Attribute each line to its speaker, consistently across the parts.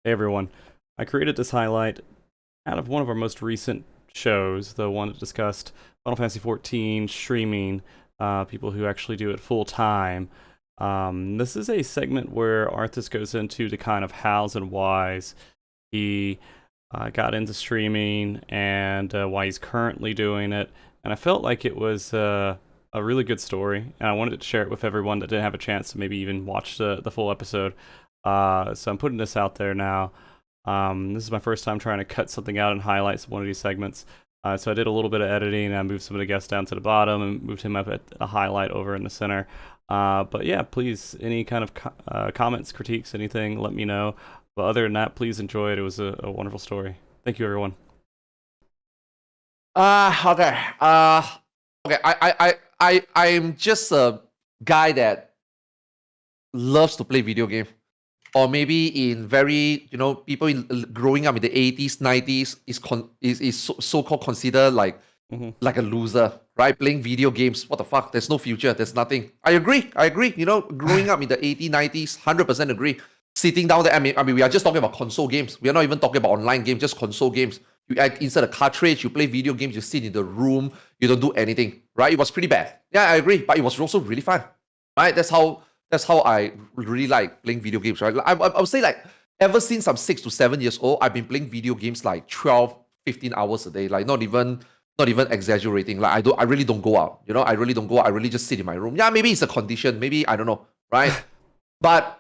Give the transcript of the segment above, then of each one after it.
Speaker 1: Hey everyone. I created this highlight out of one of our most recent shows, the one that discussed Final Fantasy XIV streaming, people who actually do it full time. This is a segment where Arthars goes into the kind of hows and whys he got into streaming and why he's currently doing it. And I felt like it was a really good story, and I wanted to share it with everyone that didn't have a chance to maybe even watch the full episode. So I'm putting this out there now. This is my first time trying to cut something out and highlight one of these segments. So I did a little bit of editing. I moved some of the guests down to the bottom and moved him up at a highlight over in the center. But yeah, please, any kind of comments, critiques, anything, let me know. But other than that, please enjoy it. It was a wonderful story. Thank you, everyone.
Speaker 2: Okay. Okay. I'm just a guy that loves to play video game, or maybe in very people growing up in the 80s, 90s is so-called considered like a loser, right? Playing video games, what the fuck? There's no future. There's nothing. I agree. Growing up in the 80s, 90s, 100% agree. Sitting down there, I mean, we are just talking about console games. We are not even talking about online games, just console games. You insert a cartridge, you play video games, you sit in the room, you don't do anything, right? It was pretty bad. Yeah, I agree, but it was also really fun, right? That's how I really like playing video games, right? I would say like ever since I'm 6 to 7 years old, I've been playing video games like 12, 15 hours a day, like not even exaggerating. Like I really don't go out, I really don't go out. I really just sit in my room. Yeah, maybe it's a condition, maybe I don't know, right? But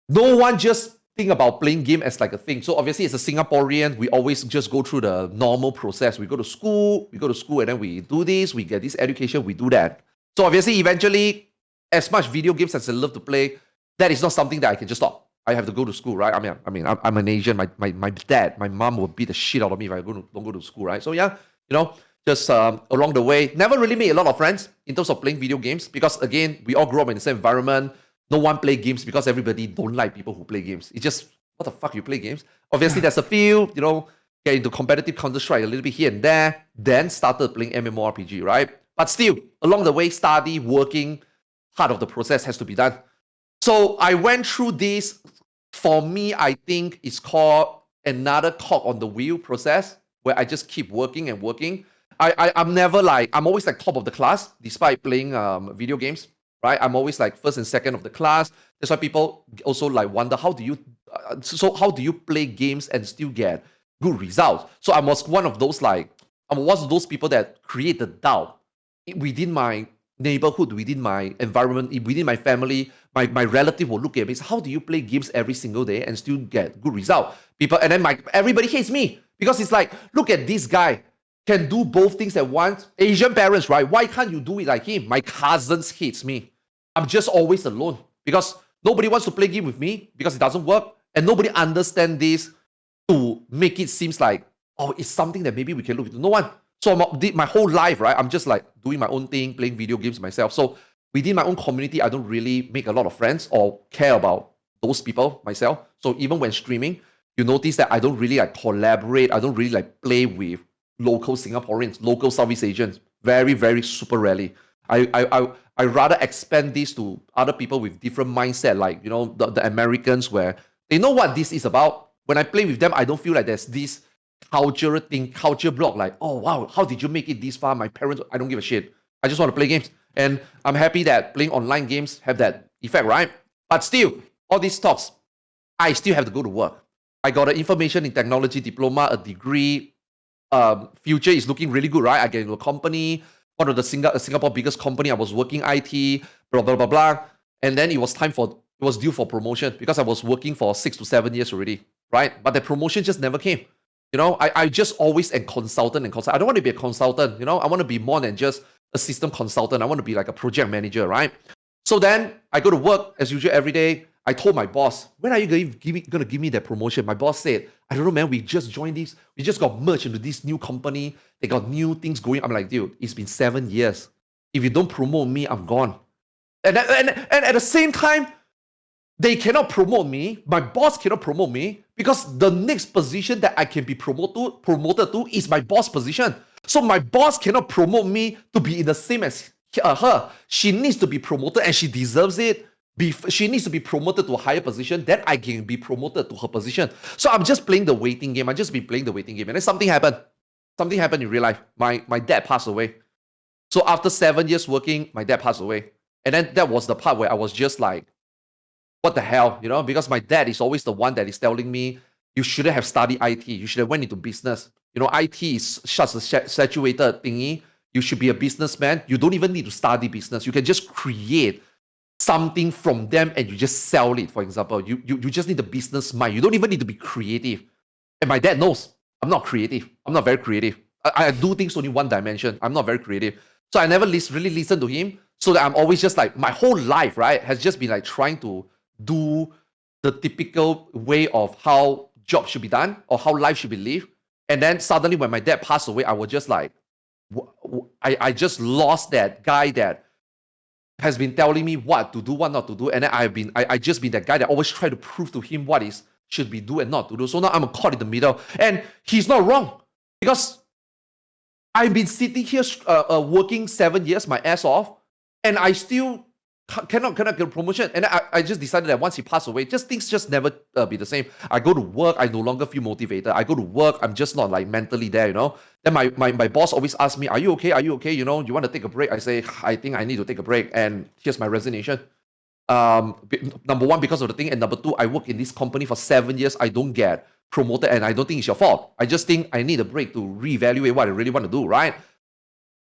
Speaker 2: no one just think about playing game as like a thing. So obviously as a Singaporean, we always just go through the normal process. We go to school, and then we do this, we get this education, we do that. So obviously eventually, as much video games as I love to play, that is not something that I can just stop. I have to go to school, right? I'm an Asian. My dad, my mom will beat the shit out of me if I don't go to school, right? So yeah, just along the way, never really made a lot of friends in terms of playing video games because again, we all grew up in the same environment. No one play games because everybody don't like people who play games. It's just, what the fuck, you play games? Obviously, there's a few, get into competitive Counter-Strike a little bit here and there, then started playing MMORPG, right? But still, along the way, study, working, part of the process has to be done. So I went through this. For me, I think it's called another cog on the wheel process where I just keep working and working. I'm always like top of the class despite playing video games, right? I'm always like first and second of the class. That's why people also like wonder how do you play games and still get good results? So I was one of those people that create the doubt within my neighborhood, within my environment, within my family. My relative will look at me and say, how do you play games every single day and still get good result? Everybody hates me because it's like, look at this guy can do both things at once. Asian parents, right? Why can't you do it like him? My cousins hates me. I'm just always alone because nobody wants to play game with me because it doesn't work, and nobody understands this to make it seems like, oh, it's something that maybe we can look into. No one. So my whole life, right, I'm just like doing my own thing, playing video games myself. So within my own community, I don't really make a lot of friends or care about those people myself. So even when streaming, you notice that I don't really like collaborate. I don't really like play with local Singaporeans, local Southeast Asians. Very, very super rarely. I rather expand this to other people with different mindset, like the Americans, where they know what this is about. When I play with them, I don't feel like there's this culture block, like, oh wow, how did you make it this far? My parents, I don't give a shit. I just want to play games. And I'm happy that playing online games have that effect, right? But still, all these talks, I still have to go to work. I got an information in technology diploma, a degree. Future is looking really good, right? I get into a company, one of the Singapore biggest company. I was working IT, blah, blah, blah, blah. And then it was due for promotion because I was working for 6 to 7 years already, right? But the promotion just never came. I just always am consultant. I don't want to be a consultant, I want to be more than just a system consultant. I want to be like a project manager, right? So then I go to work as usual every day. I told my boss, when are you going to give me that promotion? My boss said, I don't know, man. We just joined this. We just got merged into this new company. They got new things going. I'm like, dude, it's been 7 years. If you don't promote me, I'm gone. And at the same time, they cannot promote me. My boss cannot promote me because the next position that I can be promoted to is my boss position. So my boss cannot promote me to be in the same as her. She needs to be promoted and she deserves it. she needs to be promoted to a higher position, then I can be promoted to her position. So I'm just playing the waiting game. I just been playing the waiting game. And then something happened. Something happened in real life. My dad passed away. So after 7 years working, my dad passed away. And then that was the part where I was just like, what the hell, you know? Because my dad is always the one that is telling me, you shouldn't have studied IT. You should have went into business. You know, IT is such a saturated thingy. You should be a businessman. You don't even need to study business. You can just create something from them and you just sell it, for example. You just need a business mind. You don't even need to be creative. And my dad knows I'm not creative. I'm not very creative. I do things only one dimension. I'm not very creative. So I never really listened to him. So that I'm always just like, my whole life, right, has just been like trying to do the typical way of how jobs should be done or how life should be lived. And then suddenly when my dad passed away, I was just like, I just lost that guy that has been telling me what to do, what not to do. And then I just been that guy that always try to prove to him what is should be do and not to do. So now I'm caught in the middle. And he's not wrong. Because I've been sitting here working 7 years, my ass off, and I still cannot get a promotion. And I just decided that once he passed away, things just never be the same. I go to work, I no longer feel motivated. I go to work, I'm just not like mentally there, you know. Then my boss always asks me, are you okay? Are you okay? You know, you want to take a break? I say, I think I need to take a break. And here's my resignation. Number one, because of the thing. And number two, I work in this company for 7 years. I don't get promoted and I don't think it's your fault. I just think I need a break to reevaluate what I really want to do, right?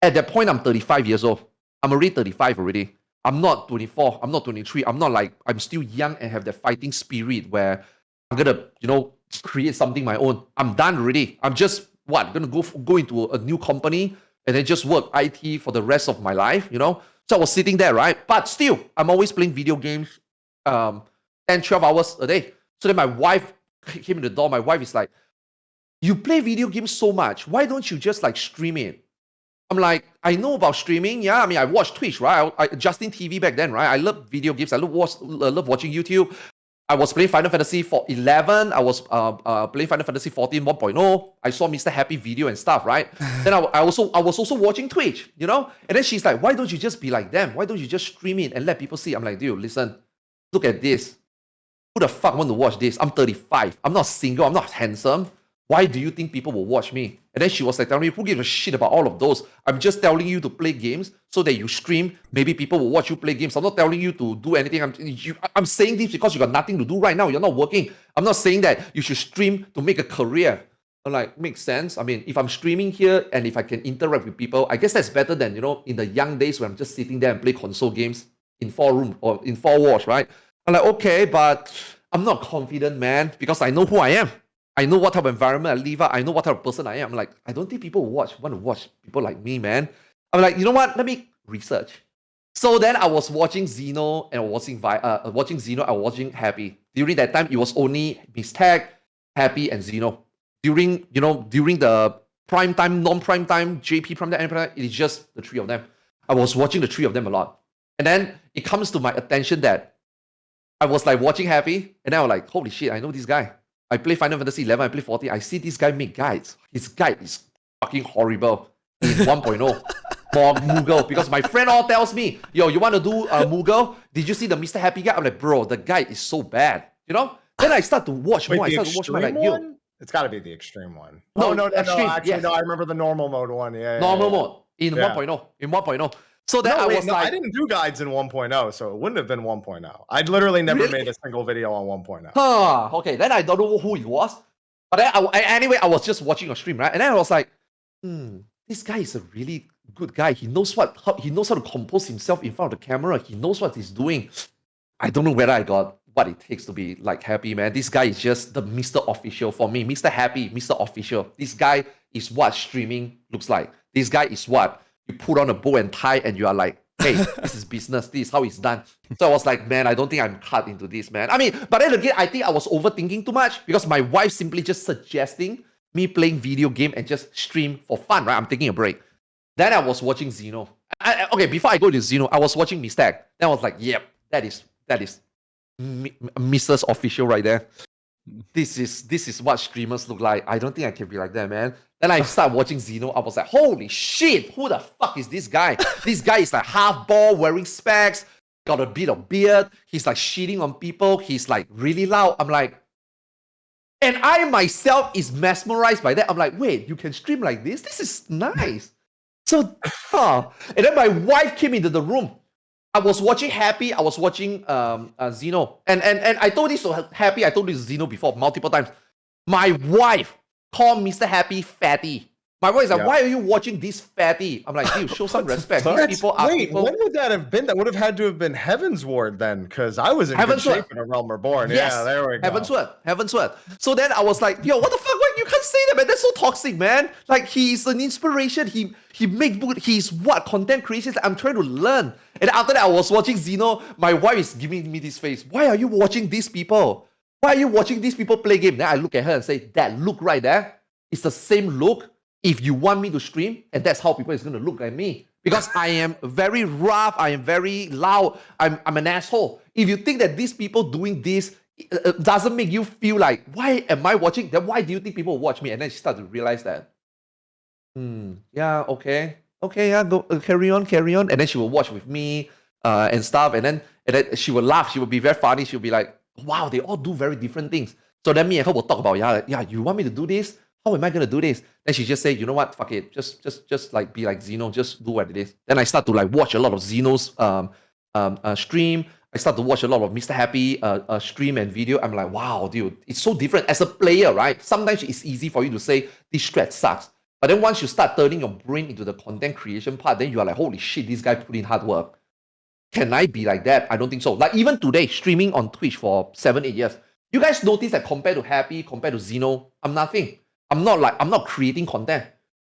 Speaker 2: At that point, I'm 35 years old. I'm already 35 already. I'm not 24. I'm not 23. I'm not like, I'm still young and have that fighting spirit where I'm going to, you know, create something my own. I'm done already. I'm just, going to go into a new company and then just work IT for the rest of my life, you know? So I was sitting there, right? But still, I'm always playing video games 10, 12 hours a day. So then my wife came in the door. My wife is like, you play video games so much. Why don't you just like stream it? I'm like, I know about streaming. Yeah, I mean, I watched Twitch, right? Justin TV back then, right? I love video games. I love watching YouTube. I was playing Final Fantasy 11. I was playing Final Fantasy 14 1.0. I saw Mr. Happy video and stuff, right? Then I was also watching Twitch, you know? And then she's like, why don't you just be like them? Why don't you just stream it and let people see? I'm like, dude, listen, look at this. Who the fuck want to watch this? I'm 35. I'm not single. I'm not handsome. Why do you think people will watch me? And then she was like telling me, who gives a shit about all of those? I'm just telling you to play games so that you stream. Maybe people will watch you play games. I'm not telling you to do anything. I'm saying this because you got nothing to do right now. You're not working. I'm not saying that you should stream to make a career. I'm like, makes sense. I mean, if I'm streaming here and if I can interact with people, I guess that's better than, you know, in the young days when I'm just sitting there and play console games in 4 room or in 4 walls, right? I'm like, okay, but I'm not confident, man, because I know who I am. I know what type of environment I live at. I know what type of person I am. I'm like, I don't think people want to watch people like me, man. I'm like, you know what? Let me research. So then I was watching Xeno and watching Xeno. I was watching Happy. During that time, it was only Miss Tag, Happy, and Xeno. During the prime time, non-prime time, JP prime time, it is just the 3 of them. I was watching the 3 of them a lot. And then it comes to my attention that I was like watching Happy, and then I was like, holy shit, I know this guy. I play Final Fantasy 11, I play 14. I see this guy make guides. His guide is fucking horrible in 1.0 for Moogle. Because my friend all tells me, yo, you want to do Moogle? Did you see the Mr. Happy guy? I'm like, bro, the guide is so bad. You know? Then I start to watch more. I start to watch more like, yo.
Speaker 3: It's got to be the extreme one.
Speaker 2: No,
Speaker 3: Extreme, actually, no, I remember the normal mode one. Yeah,
Speaker 2: normal mode in 1.0. In 1.0. So then
Speaker 3: I didn't do guides in 1.0, so it wouldn't have been 1.0. I'd literally never made a single video on 1.0.
Speaker 2: Okay, then I don't know who it was. But then anyway, I was just watching a stream, right? And then I was like, this guy is a really good guy. He knows how to compose himself in front of the camera. He knows what he's doing. I don't know whether I got what it takes to be like Happy, man. This guy is just the Mr. Official for me. Mr. Happy, Mr. Official. This guy is what streaming looks like. This guy is what you put on a bow and tie and you are like, hey, this is business. This is how it's done. So I was like, man, I don't think I'm cut into this, man. I mean, but then again, I think I was overthinking too much because my wife simply just suggesting me playing video game and just stream for fun, right? I'm taking a break. Then I was watching Xeno. Okay, before I go to Xeno, I was watching Mistake. Then I was like, yep, that is Mrs. Official right there. This is what streamers look like. I don't think I can be like that, man. Then I started watching Xeno. I was like, holy shit, who the fuck is this guy? This guy is like half bald, wearing specs, got a bit of beard. He's like shitting on people. He's like really loud. I'm like, and I myself is mesmerized by that. I'm like, wait, you can stream like this? This is nice. So, and then my wife came into the room. I was watching Happy. I was watching Xeno. And I told this to Happy. I told this to Xeno before multiple times. My wife called Mr. Happy fatty. My wife is like, why are you watching this fatty? I'm like, dude, show some respect. These people are people.
Speaker 3: When would that have been? That would have had to have been Heaven's Ward then, because I was in good shape in A Realm Reborn.
Speaker 2: Yes.
Speaker 3: Yeah, there we go.
Speaker 2: Heaven's Word. So then I was like, yo, what the fuck? What? You can't say that, man. That's so toxic, man. Like, he's an inspiration. He makes he's what? Content creation. I'm trying to learn. And after that, I was watching Xeno. My wife is giving me this face. Why are you watching these people? Why are you watching these people play game? Then I look at her and say, that look right there, it's the same look if you want me to stream, and that's how people is going to look at me. Because I am very rough, I am very loud, I'm an asshole. If you think that these people doing this doesn't make you feel like, why am I watching? Then why do you think people watch me? And then she started to realize that, yeah, okay, yeah, go carry on. And then she will watch with me and stuff. And then she will laugh. She will be very funny. She'll be like, wow, they all do very different things. So then me and her will talk about, yeah, you want me to do this? How am I gonna do this? Then she just say, you know what? Fuck it. Just like be like Xeno. Just do what it is. Then I start to like watch a lot of Xeno's stream. I start to watch a lot of Mr. Happy stream and video. I'm like, wow, dude, it's so different. As a player, right? Sometimes it's easy for you to say this strat sucks. But then once you start turning your brain into the content creation part, then you are like, holy shit, this guy put in hard work. Can I be like that? I don't think so. Like even today, streaming on Twitch for 7-8 years, you guys notice that compared to Happy, compared to Xeno, I'm nothing. I'm not creating content.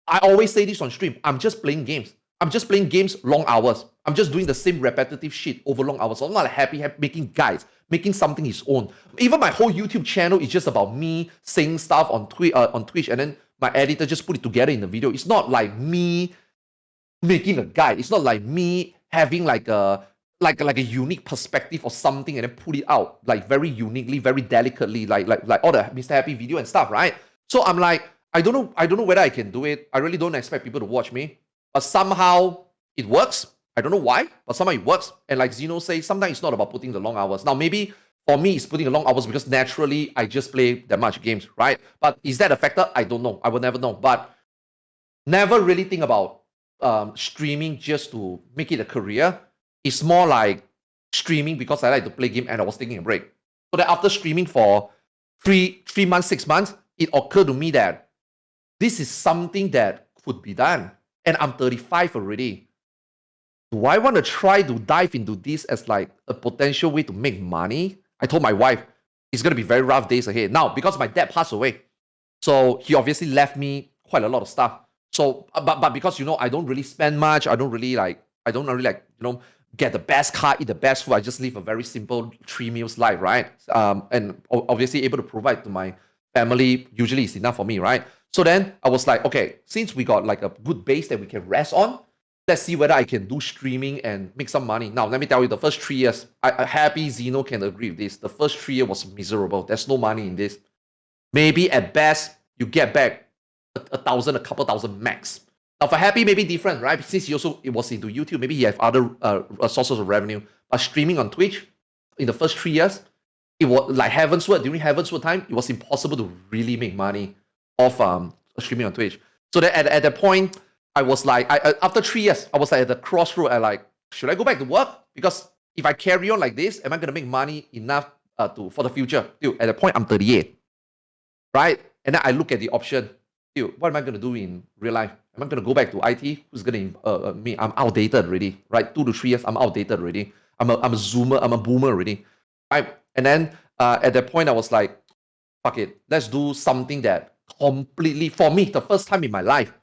Speaker 2: I always say this on stream. I'm just playing games. I'm just playing games long hours. I'm just doing the same repetitive shit over long hours. So I'm not like happy making guides, making something his own. Even my whole YouTube channel is just about me saying stuff on Twitch, and then my editor just put it together in the video. It's not like me making a guide. It's not like me having like a unique perspective or something and then put it out like very uniquely, very delicately, like all the Mr. Happy video and stuff, right? So I'm like, I don't know whether I can do it. I really don't expect people to watch me, but somehow it works. I don't know why, but somehow it works. And like Xeno says, sometimes it's not about putting the long hours. Now maybe for me, it's putting the long hours because naturally I just play that much games, right? But is that a factor? I don't know. I will never know. But never really think about streaming just to make it a career. It's more like streaming because I like to play game and I was taking a break. So that after streaming for 3 months, 6 months, it occurred to me that this is something that could be done. And I'm 35 already. Do I want to try to dive into this as like a potential way to make money? I told my wife, it's going to be very rough days ahead. Now, because my dad passed away, so he obviously left me quite a lot of stuff. So, but because, I don't really spend much. I don't really get the best car, eat the best food. I just live a very simple 3 meals life, right? And obviously able to provide to my family usually is enough for me, right? So then I was like, okay, since we got like a good base that we can rest on, let's see whether I can do streaming and make some money. Now, let me tell you, the first 3 years, Happy Xeno can agree with this. The first 3 years was miserable. There's no money in this. Maybe at best, you get back a couple thousand max. Now for Happy, maybe different, right? Since it was into YouTube, maybe he have other sources of revenue. But streaming on Twitch, in the first 3 years, it was like Heaven's Word. During Heaven's Word time, it was impossible to really make money off streaming on Twitch. So that at that point, I was like, after 3 years, I was like at the crossroad. I like, should I go back to work? Because if I carry on like this, am I gonna make money enough for the future? Dude, at that point, I'm 38, right? And then I look at the option. Dude, what am I gonna do in real life? Am I gonna go back to IT? Who's gonna me? I'm outdated already, right? 2 to 3 years, I'm outdated already. I'm a zoomer. I'm a boomer already, right? And then at that point, I was like, fuck it. Let's do something that completely, for me, the first time in my life,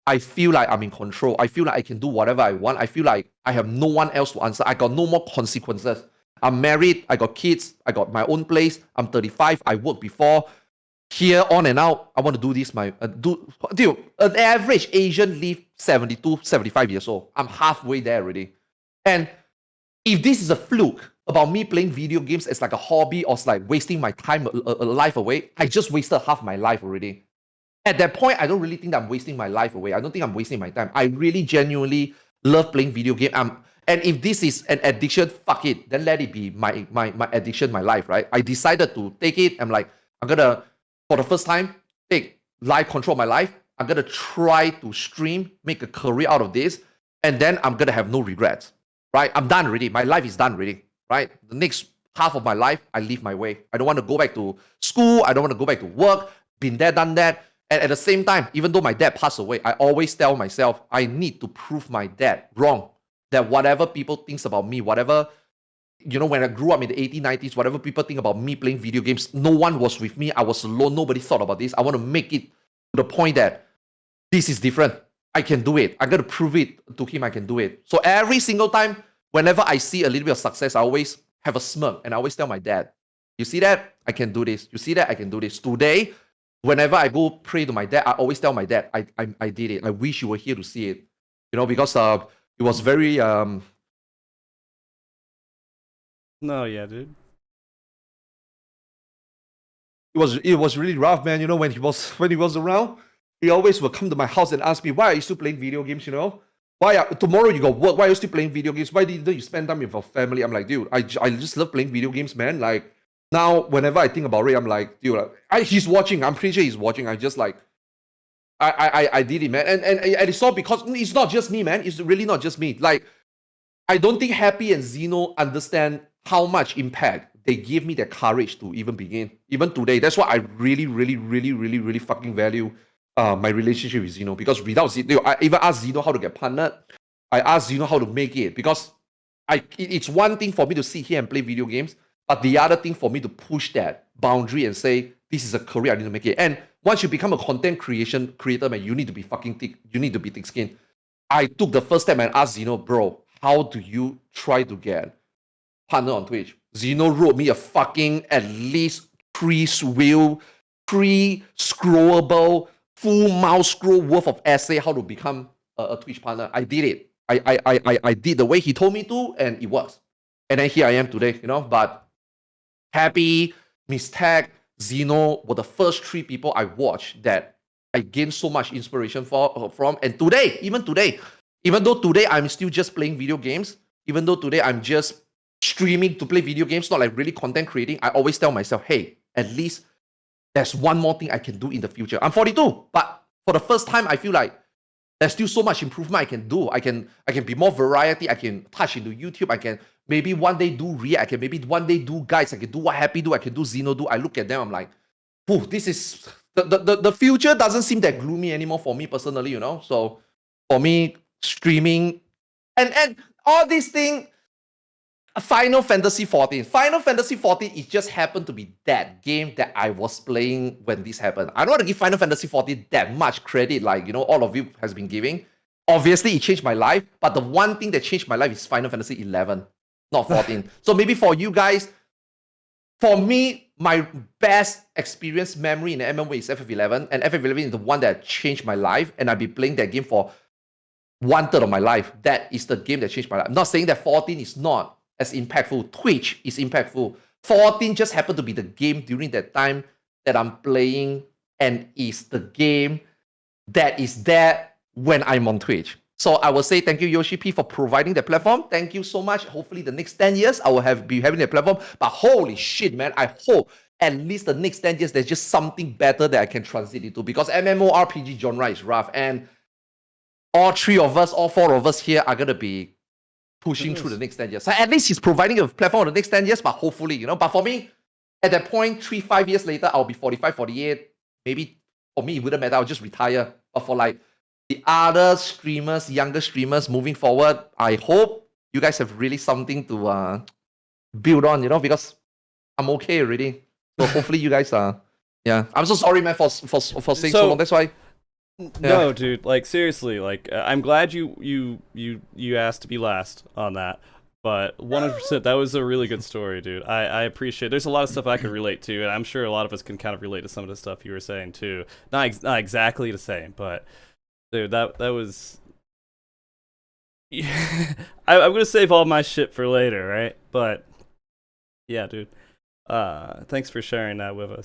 Speaker 2: I feel like I'm in control. I feel like I can do whatever I want. I feel like I have no one else to answer. I got no more consequences. I'm married. I got kids. I got my own place. I'm 35. I worked before. Here, on and out, I want to do this. Dude, an average Asian live 72, 75 years old. I'm halfway there already. And if this is a fluke about me playing video games as like a hobby or like wasting my time, a life away, I just wasted half my life already. At that point, I don't really think that I'm wasting my life away. I don't think I'm wasting my time. I really genuinely love playing video game. And if this is an addiction, fuck it. Then let it be my addiction, my life, right? I decided to take it. I'm like, I'm gonna, for the first time, take live control of my life. I'm gonna try to stream, make a career out of this, and then I'm gonna have no regrets, right? I'm done already. My life is done already, right? The next half of my life, I live my way. I don't want to go back to school. I don't want to go back to work. Been there, done that. And at the same time, even though my dad passed away, I always tell myself, I need to prove my dad wrong. That whatever people thinks about me, whatever, you know, when I grew up in the 80s, 90s, whatever people think about me playing video games, no one was with me. I was alone. Nobody thought about this. I want to make it to the point that this is different. I can do it. I got to prove it to him I can do it. So every single time, whenever I see a little bit of success, I always have a smirk and I always tell my dad, you see that? I can do this. You see that? I can do this. Today, whenever I go pray to my dad, I always tell my dad, I did it. I wish you were here to see it. You know, because it was very
Speaker 1: No, yeah, dude.
Speaker 2: it was really rough, man. You know, when he was around, he always would come to my house and ask me, why are you still playing video games, you know? Tomorrow you got work, why are you still playing video games? Why didn't you spend time with your family? I'm like, dude, I just love playing video games, man. Like, now whenever I think about it, I'm like, dude, he's watching. I'm pretty sure he's watching. I just like, I did it, man. And it's all because it's not just me, man. It's really not just me. Like, I don't think Happy and Xeno understand how much impact they give me the courage to even begin. Even today, that's why I really, really, really, really, really fucking value my relationship with Xeno. Because without Xeno, I even asked Xeno how to get partnered. I asked Xeno how to make it. Because it's one thing for me to sit here and play video games, but the other thing for me to push that boundary and say, this is a career, I need to make it. And once you become a content creator, man, you need to be fucking thick. You need to be thick-skinned. I took the first step and asked Xeno, bro, how do you try to get partner on Twitch? Xeno wrote me a fucking at least pre-scrollable, full mouse scroll worth of essay how to become a Twitch partner. I did it. I did the way he told me to, and it works. And then here I am today, you know. But Happy, Miss Tag, Xeno were the first 3 people I watched that I gained so much inspiration from. And today, even though today I'm still just playing video games, even though today I'm just streaming to play video games, not like really content creating, I always tell myself, hey, at least there's one more thing I can do in the future. I'm 42, but for the first time, I feel like there's still so much improvement I can do. I can be more variety. I can touch into YouTube. I can maybe one day do React. I can maybe one day do guides. I can do what Happy do. I can do Xeno do. I look at them, I'm like, this is the future doesn't seem that gloomy anymore for me personally, you know. So for me, streaming and all these things. Final Fantasy XIV. Final Fantasy XIV, it just happened to be that game that I was playing when this happened. I don't want to give Final Fantasy XIV that much credit, like, you know, all of you has been giving. Obviously, it changed my life, but the one thing that changed my life is Final Fantasy XI, not 14. So maybe for you guys, for me, my best experience memory in the MMO is FF11, and FF11 is the one that changed my life, and I've been playing that game for 1/3 of my life. That is the game that changed my life. I'm not saying that 14 is not as impactful. Twitch is impactful. 14 just happened to be the game during that time that I'm playing, and is the game that is there when I'm on Twitch. So I will say thank you, Yoshi P, for providing the platform. Thank you so much. Hopefully the next 10 years, I will be having the platform. But holy shit, man, I hope at least the next 10 years, there's just something better that I can transit into, because MMORPG genre is rough. And all 4 of us here are going to be pushing through the next 10 years. So at least he's providing a platform for the next 10 years, but hopefully, you know. But for me, at that point, 3-5 years later, I'll be 45, 48. Maybe for me, it wouldn't matter. I'll just retire. But for like the other streamers, younger streamers moving forward, I hope you guys have really something to build on, you know, because I'm okay already. So hopefully you guys are, yeah. I'm so sorry, man, for saying so long. That's why.
Speaker 1: No, dude. Like seriously, like I'm glad you asked to be last on that. But 100%, that was a really good story, dude. I appreciate. There's a lot of stuff I could relate to, and I'm sure a lot of us can kind of relate to some of the stuff you were saying too. Not exactly the same, but dude, that was. I'm gonna save all my shit for later, right? But yeah, dude. Thanks for sharing that with us.